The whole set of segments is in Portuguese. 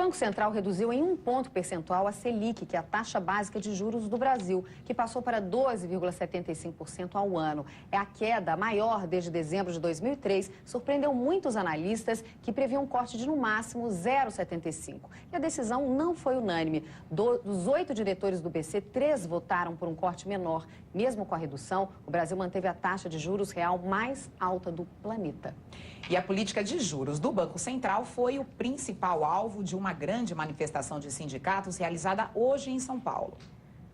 Banco Central reduziu em 1 ponto percentual a Selic, que é a taxa básica de juros do Brasil, que passou para 12,75% ao ano. É a queda maior desde dezembro de 2003, surpreendeu muitos analistas que previam um corte de no máximo 0,75%. E a decisão não foi unânime. Dos 8 diretores do BC, 3 votaram por um corte menor. Mesmo com a redução, o Brasil manteve a taxa de juros real mais alta do planeta. E a política de juros do Banco Central foi o principal alvo de uma grande manifestação de sindicatos realizada hoje em São Paulo.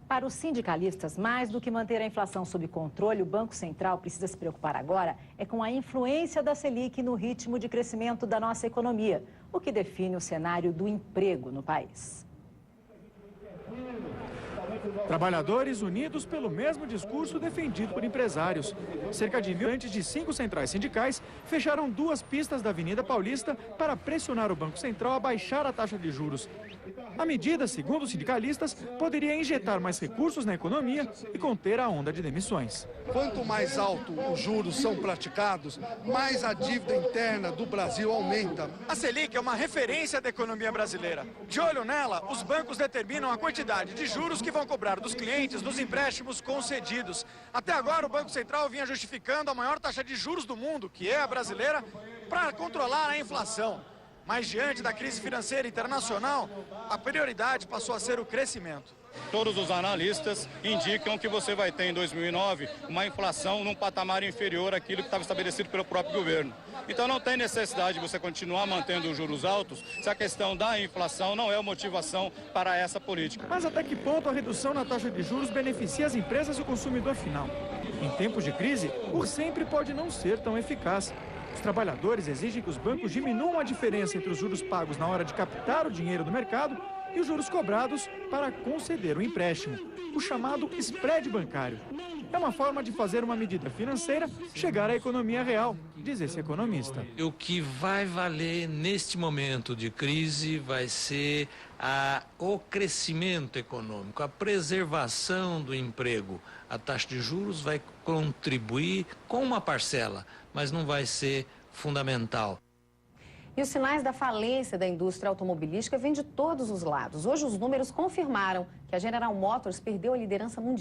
Para os sindicalistas, mais do que manter a inflação sob controle, o Banco Central precisa se preocupar agora com a influência da Selic no ritmo de crescimento da nossa economia, o que define o cenário do emprego no país. Trabalhadores unidos pelo mesmo discurso defendido por empresários. Cerca de 1.000 de 5 centrais sindicais fecharam 2 pistas da Avenida Paulista para pressionar o Banco Central a baixar a taxa de juros. A medida, segundo os sindicalistas, poderia injetar mais recursos na economia e conter a onda de demissões. Quanto mais alto os juros são praticados, mais a dívida interna do Brasil aumenta. A Selic é uma referência da economia brasileira. De olho nela, os bancos determinam a quantidade de juros que vão cobrar dos clientes nos empréstimos concedidos. Até agora, o Banco Central vinha justificando a maior taxa de juros do mundo, que é a brasileira, para controlar a inflação. Mas diante da crise financeira internacional, a prioridade passou a ser o crescimento. Todos os analistas indicam que você vai ter em 2009 uma inflação num patamar inferior àquilo que estava estabelecido pelo próprio governo. Então não tem necessidade de você continuar mantendo os juros altos se a questão da inflação não é motivação para essa política. Mas até que ponto a redução na taxa de juros beneficia as empresas e o consumidor final? Em tempos de crise, o sempre pode não ser tão eficaz. Os trabalhadores exigem que os bancos diminuam a diferença entre os juros pagos na hora de captar o dinheiro do mercado e os juros cobrados para conceder o empréstimo, o chamado spread bancário. É uma forma de fazer uma medida financeira chegar à economia real, diz esse economista. O que vai valer neste momento de crise vai ser o crescimento econômico, a preservação do emprego. A taxa de juros vai contribuir com uma parcela, mas não vai ser fundamental. E os sinais da falência da indústria automobilística vêm de todos os lados. Hoje os números confirmaram que a General Motors perdeu a liderança mundial.